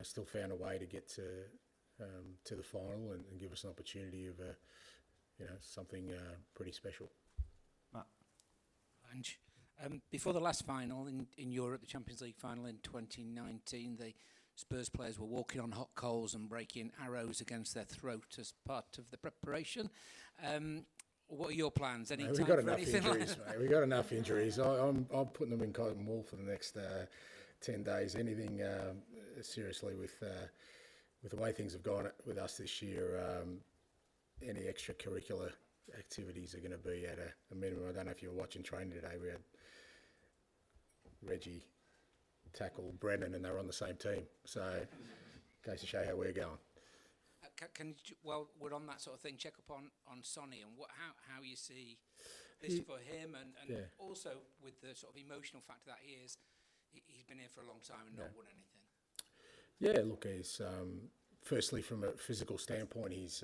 still found a way to get to the final and give us an opportunity of something pretty special. Matt. Ange, before the last final in Europe, the Champions League final in 2019, the Spurs players were walking on hot coals and breaking arrows against their throat as part of the preparation. What are your plans? Any We've time got for enough anything injuries, like that? mate. We've got enough injuries. I'm putting them in cotton wool for the next 10 days. Anything seriously with the way things have gone with us this year, any extracurricular activities are going to be at a minimum. I don't know if you were watching training today. We had Reggie tackle Brennan, and they were on the same team. So, goes to show how we're going. Can you, while we're on that sort of thing, check up on Sonny and how you see this for him, and also with the sort of emotional factor that he's been here for a long time and not won anything. Yeah, look, he's firstly from a physical standpoint, he's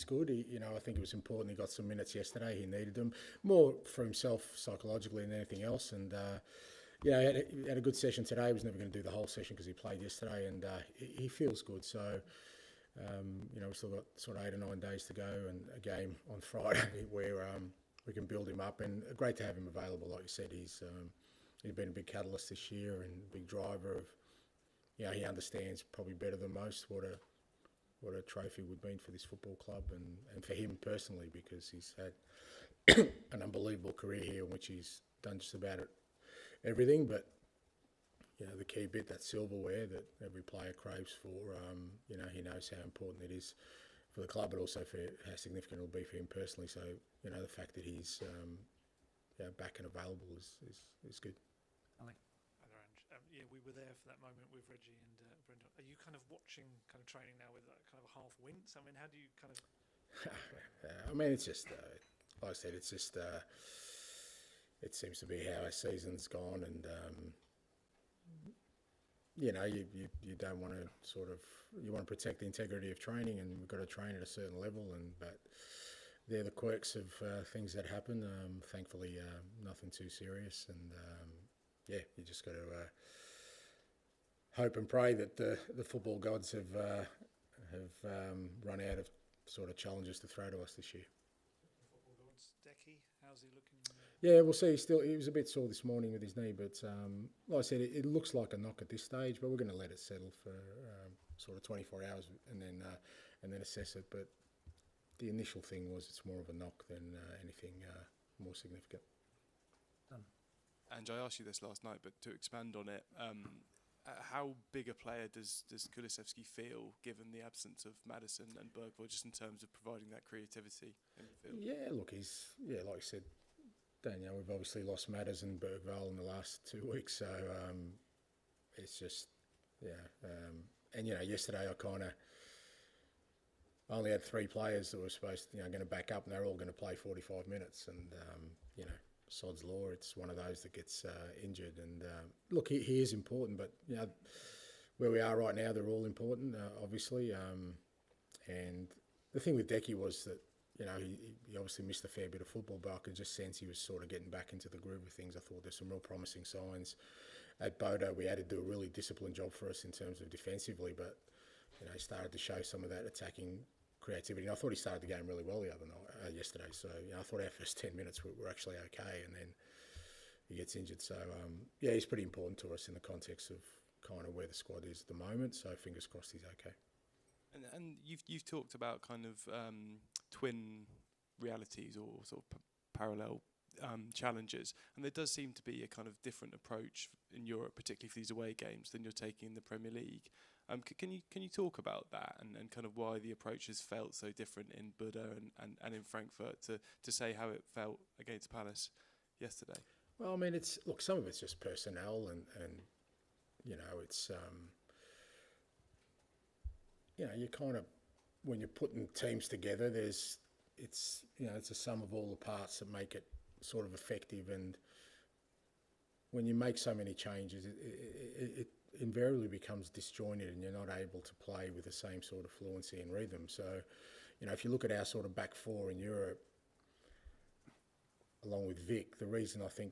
good. I think it was important he got some minutes yesterday. He needed them more for himself psychologically than anything else, and. He had a good session today. He was never going to do the whole session because he played yesterday, and he feels good. So, we've still got sort of 8 or 9 days to go, and a game on Friday where we can build him up. And great to have him available. Like you said, he's been a big catalyst this year and a big driver of. He understands probably better than most what a trophy would mean for this football club and for him personally, because he's had an unbelievable career here in which he's done just about everything, but the key bit, that silverware that every player craves for, he knows how important it is for the club, but also for how significant it'll be for him personally. So, the fact that he's back and available is good. Ali. We were there for that moment with Reggie and Brendan. Are you kind of watching kind of training now with that kind of half wince? I mean, how do you kind of... I mean, it's just, like I said, it's just... it seems to be how our season's gone, and you don't want to you want to protect the integrity of training, and we've got to train at a certain level, but they're the quirks of things that happen. Thankfully, nothing too serious, and you just got to hope and pray that the football gods have run out of sort of challenges to throw to us this year. Football gods, Decky, how's he looking? Yeah, we'll see. He was a bit sore this morning with his knee, but like I said, it looks like a knock at this stage. But we're going to let it settle for sort of 24 hours and then assess it. But the initial thing was it's more of a knock than anything more significant. Ange, I asked you this last night, but to expand on it, how big a player does Kulusevski feel, given the absence of Maddison and Bergvall, just in terms of providing that creativity in the field? Yeah, look, like I said, Daniel, we've obviously lost Madders and Bergvall in the last 2 weeks, so it's just, and yesterday I only had 3 players that were supposed to, going to back up, and they're all going to play 45 minutes, and sod's law, it's one of those that gets injured, and look, he is important, but where we are right now, they're all important, obviously, and the thing with Decky was that. He obviously missed a fair bit of football, but I could just sense he was sort of getting back into the groove of things. I thought there's some real promising signs. At Bodo, we had to do a really disciplined job for us in terms of defensively, but he started to show some of that attacking creativity. And I thought he started the game really well yesterday. So I thought our first 10 minutes were actually okay, and then he gets injured. So he's pretty important to us in the context of kind of where the squad is at the moment. So fingers crossed he's okay. And you've talked about kind of twin realities or sort of parallel challenges, and there does seem to be a kind of different approach in Europe, particularly for these away games, than you're taking in the Premier League. Can you talk about that and kind of why the approach has felt so different in Buda and in Frankfurt to say how it felt against Palace yesterday? Well, I mean, some of it's just personnel and it's. You kind of, when you're putting teams together, it's a sum of all the parts that make it sort of effective. And when you make so many changes, it invariably becomes disjointed, and you're not able to play with the same sort of fluency and rhythm. So, if you look at our sort of back four in Europe, along with Vic, the reason I think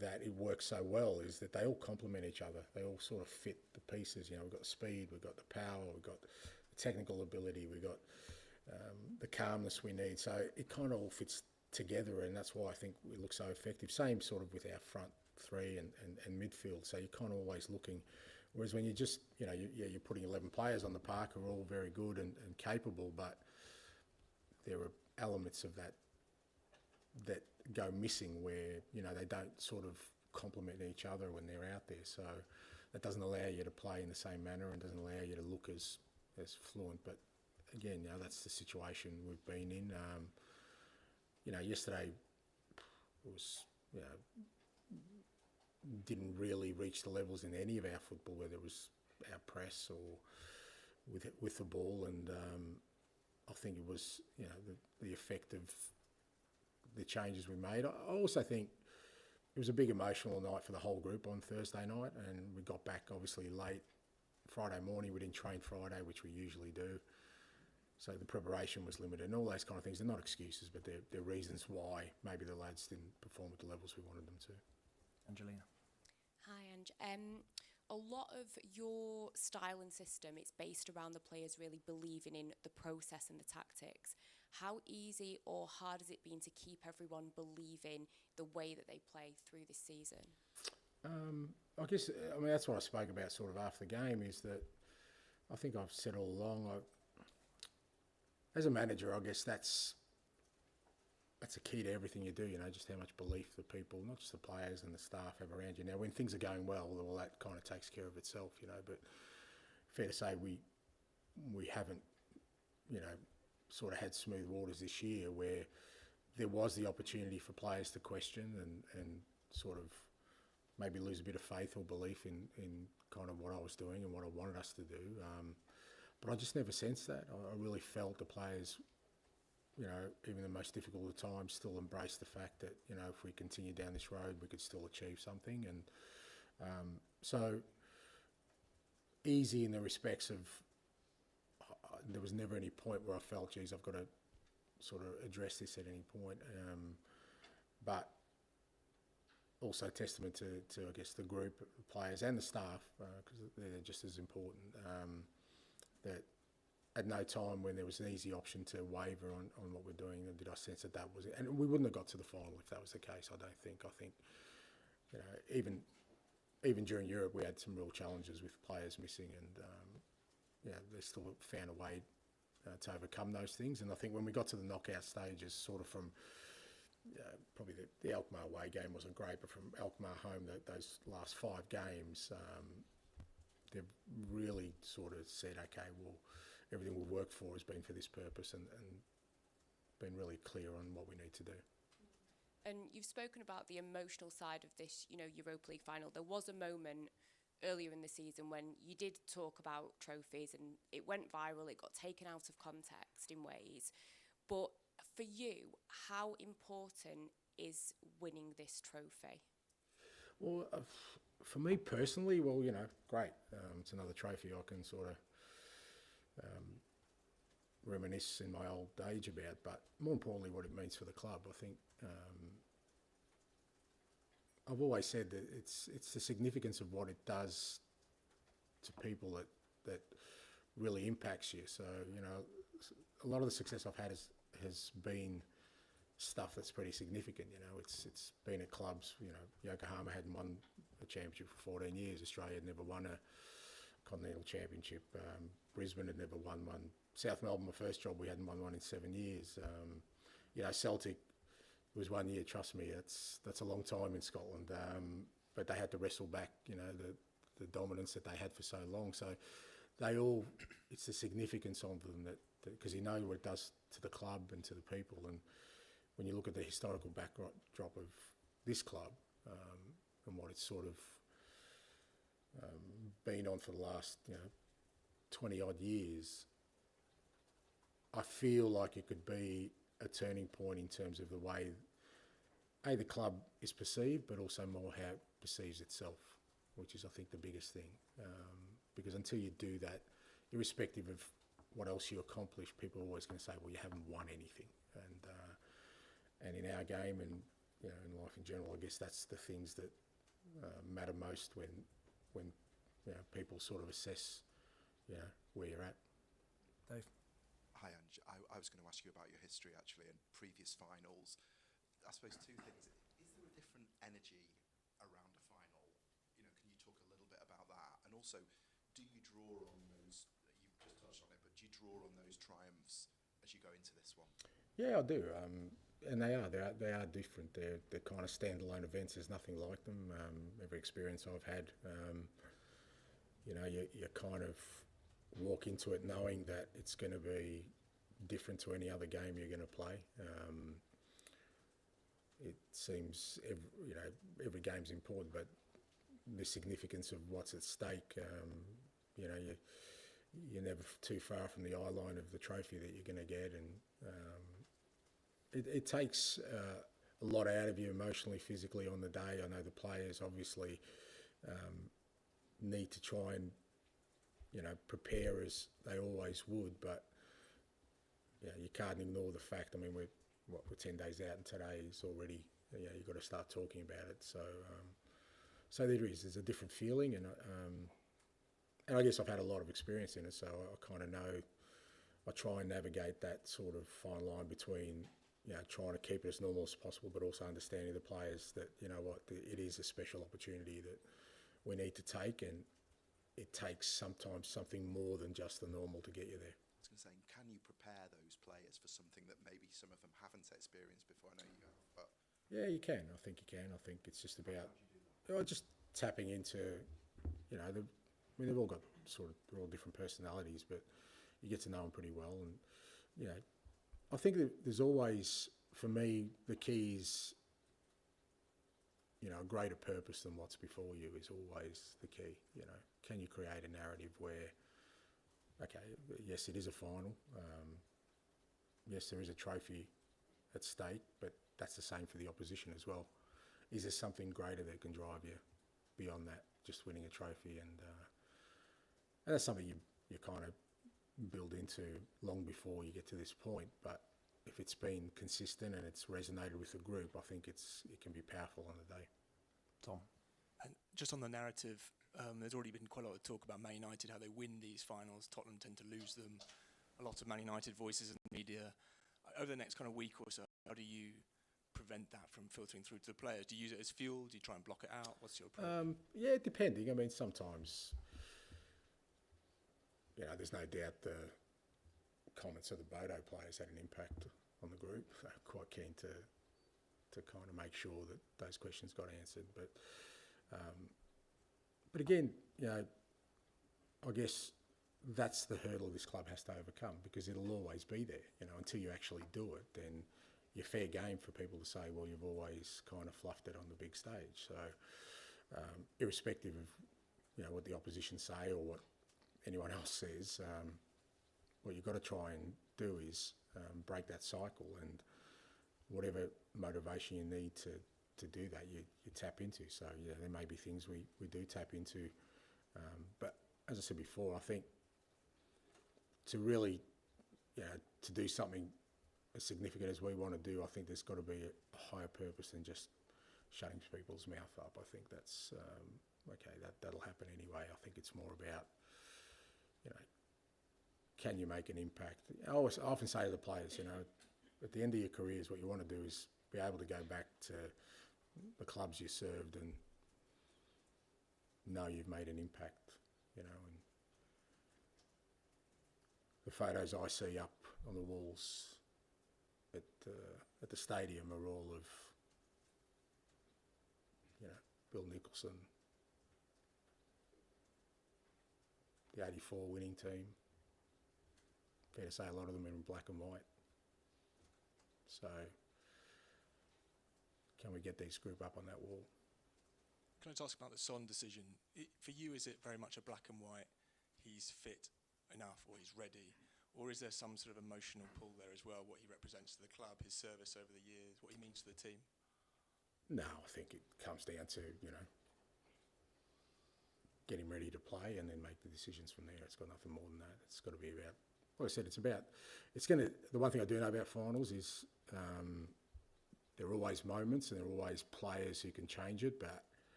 that it works so well is that they all complement each other. They all sort of fit the pieces. You know, we've got the speed, we've got the power, we've got the technical ability, we've got the calmness we need. So it kind of all fits together, and that's why I think we look so effective. Same sort of with our front three and midfield. So you're kind of always looking. Whereas when you just, you know, you're putting 11 players on the park who are all very good and capable, but there are elements of that go missing where, you know, they don't sort of complement each other when they're out there. So that doesn't allow you to play in the same manner and doesn't allow you to look as fluent. But again, you know, that's the situation we've been in. You know, yesterday was, you know, didn't really reach the levels in any of our football, whether it was our press or with the ball. And I think it was, you know, the effect of the changes we made. I also think it was a big emotional night for the whole group on Thursday night, and we got back obviously late Friday morning. We didn't train Friday, which we usually do. So the preparation was limited and all those kind of things. They're not excuses, but they're reasons why maybe the lads didn't perform at the levels we wanted them to. Angelina. Hi, Ange. A lot of your style and system, it's based around the players really believing in the process and the tactics. How easy or hard has it been to keep everyone believing the way that they play through this season? I guess, I mean, that's what I spoke about sort of after the game, is that I think I've said all along, as a manager, I guess that's a key to everything you do, you know, just how much belief the people, not just the players and the staff, have around you. Now, when things are going well that kind of takes care of itself, you know, but fair to say we haven't, you know, sort of had smooth waters this year where there was the opportunity for players to question and sort of maybe lose a bit of faith or belief in kind of what I was doing and what I wanted us to do. But I just never sensed that. I really felt the players, you know, even the most difficult of times, still embrace the fact that, you know, if we continue down this road, we could still achieve something. And so easy in the respects of, there was never any point where I felt, geez, I've got to sort of address this at any point. But also testament to I guess, the group of players and the staff, because they're just as important, that at no time when there was an easy option to waver on what we're doing, did I sense that was it. And we wouldn't have got to the final if that was the case, I don't think. I think, you know, even during Europe, we had some real challenges with players missing, and you know, they still found a way to overcome those things. And I think when we got to the knockout stages, sort of from probably the Alkmaar away game wasn't great, but from Alkmaar home, those last 5 games, they've really sort of said, okay, well, everything we've worked for has been for this purpose, and been really clear on what we need to do. And you've spoken about the emotional side of this, you know, Europa League final. There was a moment earlier in the season when you did talk about trophies and it went viral, it got taken out of context in ways. But for you, how important is winning this trophy? Well, for me personally, well, you know, great. It's another trophy I can sort of reminisce in my old age about, but more importantly, what it means for the club. I think I've always said that it's the significance of what it does to people that really impacts you. So, you know, a lot of the success I've had has been stuff that's pretty significant. You know, it's been at clubs. You know, Yokohama hadn't won a championship for 14 years. Australia had never won a continental championship. Brisbane had never won one. South Melbourne, my first job, we hadn't won one in 7 years. You know, Celtic was 1 year. Trust me, that's a long time in Scotland. But they had to wrestle back, you know, the dominance that they had for so long. So they all, it's the significance of them that because you know what it does to the club and to the people. And when you look at the historical backdrop of this club and what it's sort of been on for the last, you know, 20 odd years, I feel like it could be a turning point in terms of the way the club is perceived, but also more how it perceives itself, which is, I think, the biggest thing. Because until you do that, irrespective of what else you accomplish, people are always going to say, well, you haven't won anything. And in our game, and in life in general, I guess that's the things that matter most when people sort of assess, where you're at. Dave? Hi, Ange. I was going to ask you about your history, actually, and previous finals. I suppose two things. Is there a different energy around a final? Can you talk a little bit about that? And also, do you draw on those, you've just touched on it, but do you draw on those triumphs as you go into this one? Yeah, I do. And they are different. They're kind of standalone events. There's nothing like them. Every experience I've had, you kind of walk into it knowing that it's going to be different to any other game you're going to play. It seems every game's important, but the significance of what's at stake, you're never too far from the eye line of the trophy that you're going to get, and it takes a lot out of you emotionally, physically on the day. I know the players obviously need to try and prepare as they always would, but you can't ignore the fact. I mean, we're 10 days out, and today is already you've got to start talking about it. So there's a different feeling, and I guess I've had a lot of experience in it, so I kind of know. I try and navigate that sort of fine line between trying to keep it as normal as possible, but also understanding the players that it is a special opportunity that we need to take, and it takes sometimes something more than just the normal to get you there. I was going to say, can you prepare those players for something that maybe some of them haven't experienced before? I know you have, but... Yeah, you can. I think you can. I think it's just about just tapping into, they've all got they're all different personalities, but you get to know them pretty well. And, I think that there's always, for me, the key is, a greater purpose than what's before you is always the key. Can you create a narrative where, okay, yes, it is a final. Yes, there is a trophy at stake, but that's the same for the opposition as well. Is there something greater that can drive you beyond that, just winning a trophy? And that's something you kind of build into long before you get to this point. But if it's been consistent and it's resonated with the group, I think it can be powerful on the day. Tom? And just on the narrative, there's already been quite a lot of talk about Man United, how they win these finals. Tottenham tend to lose them. A lot of Man United voices in the media. Over the next kind of week or so, how do you prevent that from filtering through to the players? Do you use it as fuel? Do you try and block it out? What's your approach? Yeah, depending. I mean, sometimes, there's no doubt the comments of the Bodo players had an impact on the group. They're quite keen to kind of make sure that those questions got answered. But again, I guess that's the hurdle this club has to overcome, because it'll always be there. Until you actually do it, then you're fair game for people to say, well, you've always kind of fluffed it on the big stage. So irrespective of what the opposition say or what anyone else says, what you've got to try and do is break that cycle, and whatever motivation you need to do that, you tap into. So there may be things we do tap into, but as I said before, I think to really to do something as significant as we want to do, I think there's got to be a higher purpose than just shutting people's mouth up. I think that's okay. That'll happen anyway. I think it's more about can you make an impact? I often say to the players, at the end of your careers, what you want to do is be able to go back to the clubs you served and know you've made an impact, and the photos I see up on the walls at the stadium are all of, Bill Nicholson, the '84 winning team. Fair to say a lot of them are in black and white. So can we get this group up on that wall? Can I just ask about the Son decision? For you, is it very much a black and white, he's fit enough or he's ready? Or is there some sort of emotional pull there as well, what he represents to the club, his service over the years, what he means to the team? No, I think it comes down to, get him ready to play and then make the decisions from there. It's got nothing more than that. It's got to be about, like I said, the one thing I do know about finals is there are always moments and there are always players who can change it, but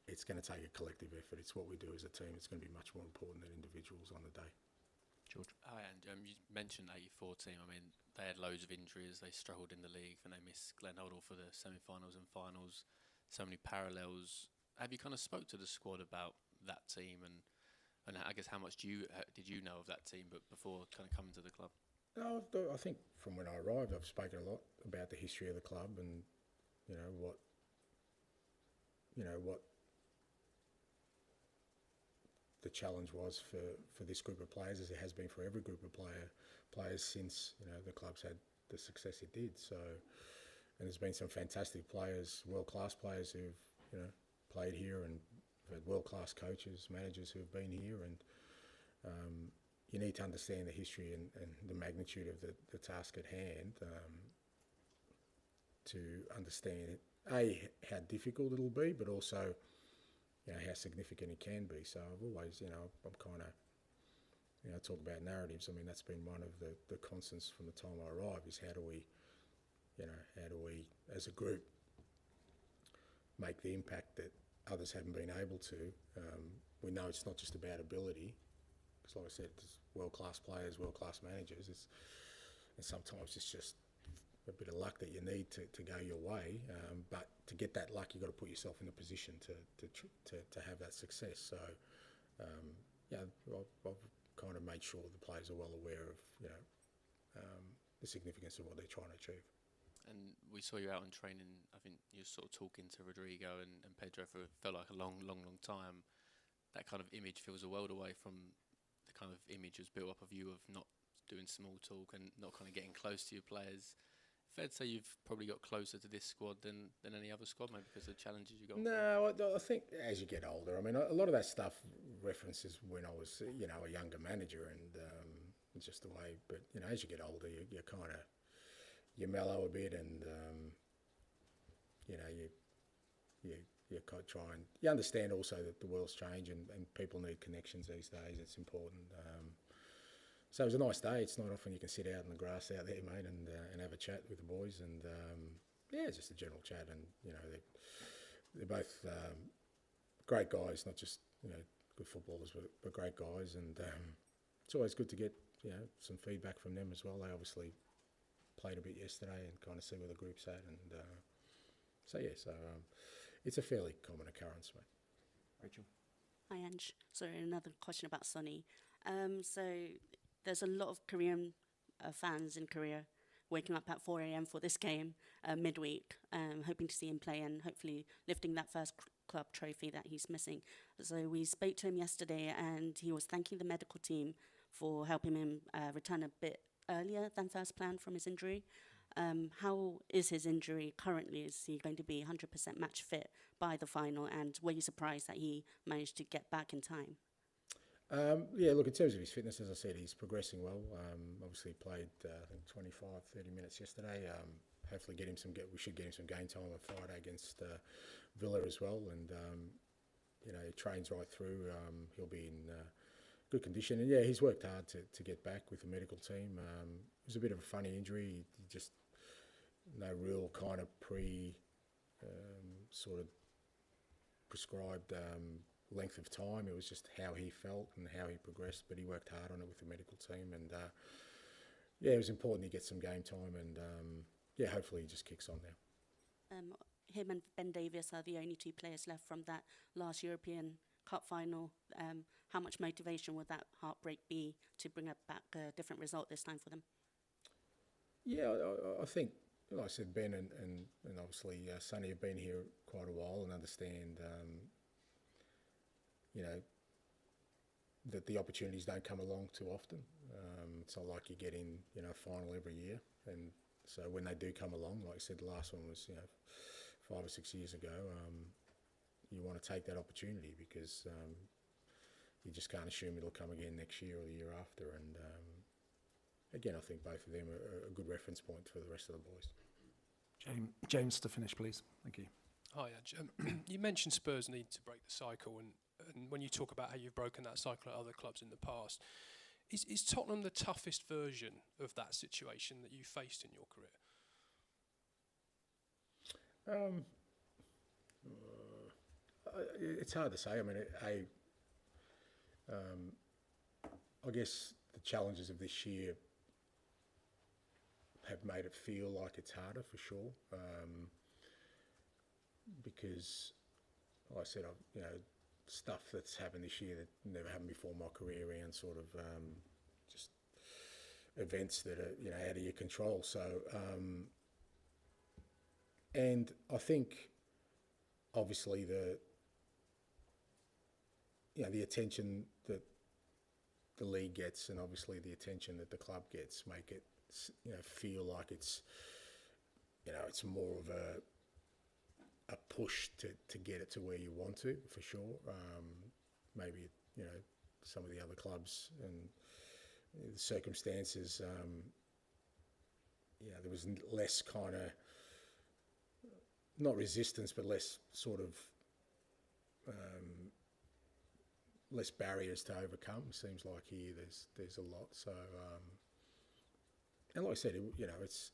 it's going to take a collective effort. It's what we do as a team. It's going to be much more important than individuals on the day. George. Hi, and you mentioned 84 team. I mean, they had loads of injuries. They struggled in the league, and they missed Glenn Hoddle for the semi-finals and finals. So many parallels. Have you kind of spoke to the squad about that team, and I guess how much did you know of that team, but before kind of coming to the club? No, I think from when I arrived, I've spoken a lot about the history of the club and what the challenge was for this group of players, as it has been for every group of players since the club's had the success it did. So, and there's been some fantastic players, world-class players who've played here, and we've had world-class coaches, managers who have been here, and you need to understand the history and the magnitude of the task at hand to understand how difficult it'll be, but also how significant it can be. So I've always, I'm kind of, talk about narratives. I mean, that's been one of the constants from the time I arrived, is how do we, as a group, make the impact that others haven't been able to. We know it's not just about ability, because like I said, there's world-class players, world-class managers, and sometimes it's just a bit of luck that you need to go your way, but to get that luck, you've got to put yourself in a position to have that success. So, I've kind of made sure the players are well aware of the significance of what they're trying to achieve. And we saw you out on training. I think you were sort of talking to Rodrigo and Pedro for felt like a long time. That kind of image feels a world away from the kind of image was built up of you of not doing small talk and not kind of getting close to your players. Fair to say you've probably got closer to this squad than any other squad, maybe because of the challenges you got. No, I think as you get older, I mean, a lot of that stuff references when I was, a younger manager, and it's just the way. But as you get older, you kind of you mellow a bit, and you try and you understand also that the world's changed and people need connections these days. It's important. So it was a nice day. It's not often you can sit out in the grass out there, mate, and have a chat with the boys, and just a general chat. And they're both great guys, not just good footballers, but great guys. And it's always good to get some feedback from them as well. They obviously played a bit yesterday and kind of see where the group's at, and it's a fairly common occurrence, mate. Rachel. Hi, Ange. Sorry, another question about Sonny. So there's a lot of Korean fans in Korea waking up at 4 a.m. for this game midweek, hoping to see him play and hopefully lifting that first club trophy that he's missing. So we spoke to him yesterday, and he was thanking the medical team for helping him return a bit earlier than first planned from his injury. How is his injury currently? Is he going to be 100% match fit by the final? And were you surprised that he managed to get back in time? Look, in terms of his fitness, as I said, he's progressing well. Obviously played, I think, 25, 30 minutes yesterday. Hopefully we should get him some game time on Friday against Villa as well. And, he trains right through. He'll be in good condition. And, he's worked hard to get back with the medical team. It was a bit of a funny injury. He just no real kind of sort of prescribed length of time. It was just how he felt and how he progressed, but he worked hard on it with the medical team, and it was important he gets some game time, and hopefully he just kicks on now. Him and Ben Davies are the only two players left from that last European Cup final. How much motivation would that heartbreak be to bring back a different result this time for them? I think, like I said, Ben and obviously Sonny have been here quite a while and understand that the opportunities don't come along too often. It's not like you get in, a final every year. And so when they do come along, like I said, the last one was, 5 or 6 years ago, you want to take that opportunity because you just can't assume it'll come again next year or the year after. And again, I think both of them are a good reference point for the rest of the boys. James, to finish, please. Thank you. Hi, Ange. You mentioned Spurs need to break the cycle, and when you talk about how you've broken that cycle at other clubs in the past, is Tottenham the toughest version of that situation that you faced in your career? It's hard to say. I mean, I guess the challenges of this year have made it feel like it's harder for sure. Because, like I said, stuff that's happened this year that never happened before in my career around sort of just events that are out of your control. So, and I think obviously the attention that the league gets, and obviously the attention that the club gets, make it feel like it's it's more of a push to get it to where you want to, for sure. Maybe some of the other clubs and the circumstances, there was less kind of, not resistance, but less sort of less barriers to overcome. Seems like here there's a lot. So and like I said, it's,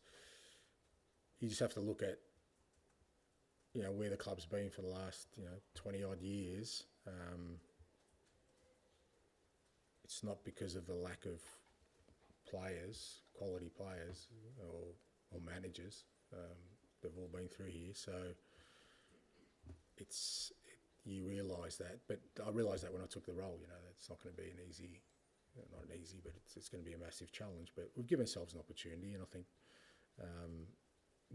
you just have to look at where the club's been for the last 20 odd years. It's not because of the lack of players, quality players, or managers. They've all been through here, so you realise that. But I realised that when I took the role. It's not going to be an easy, not an easy, but it's going to be a massive challenge. But we've given ourselves an opportunity, and I think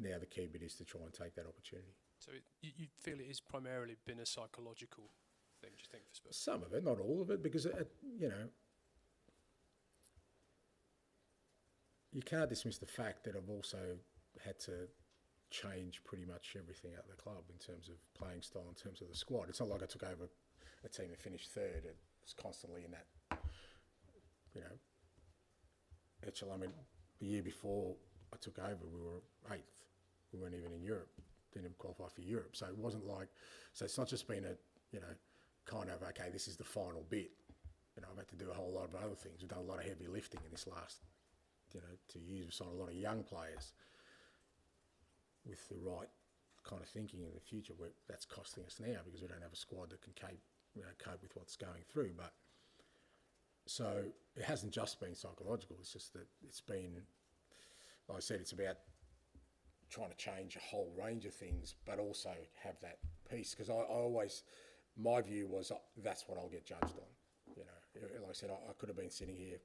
now the key bit is to try and take that opportunity. So you feel it is primarily been a psychological thing, do you think, for Spurs? Some of it, not all of it, because you can't dismiss the fact that I've also had to change pretty much everything at the club in terms of playing style, in terms of the squad. It's not like I took over a team that finished third. It was constantly in that, echelon. I mean, the year before I took over, we were 8th. We weren't even in Europe. Didn't even qualify for Europe. So it wasn't like, so it's not just been a, kind of, okay, this is the final bit. I've had to do a whole lot of other things. We've done a lot of heavy lifting in this last, 2 years. We've signed a lot of young players with the right kind of thinking in the future. That's costing us now because we don't have a squad that can cope with what's going through. But so it hasn't just been psychological. It's just that it's been, like I said, it's about trying to change a whole range of things, but also have that piece. Because I always, my view was that's what I'll get judged on. Like I said, I could have been sitting here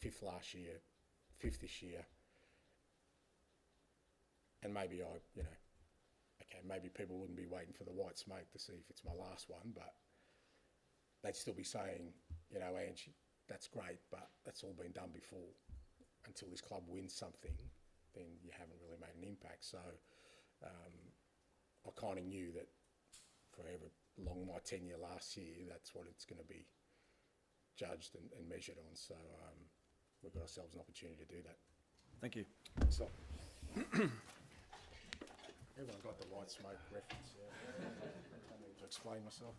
5th last year, 5th this year, and maybe maybe people wouldn't be waiting for the white smoke to see if it's my last one, but they'd still be saying, Ange, that's great, but that's all been done before. Until this club wins something, then you haven't really made an impact. So I kind of knew that for however long my tenure last year, that's what it's going to be judged and measured on. So we've got ourselves an opportunity to do that. Thank you. So everyone got the white smoke reference. Yeah. I don't need to explain myself.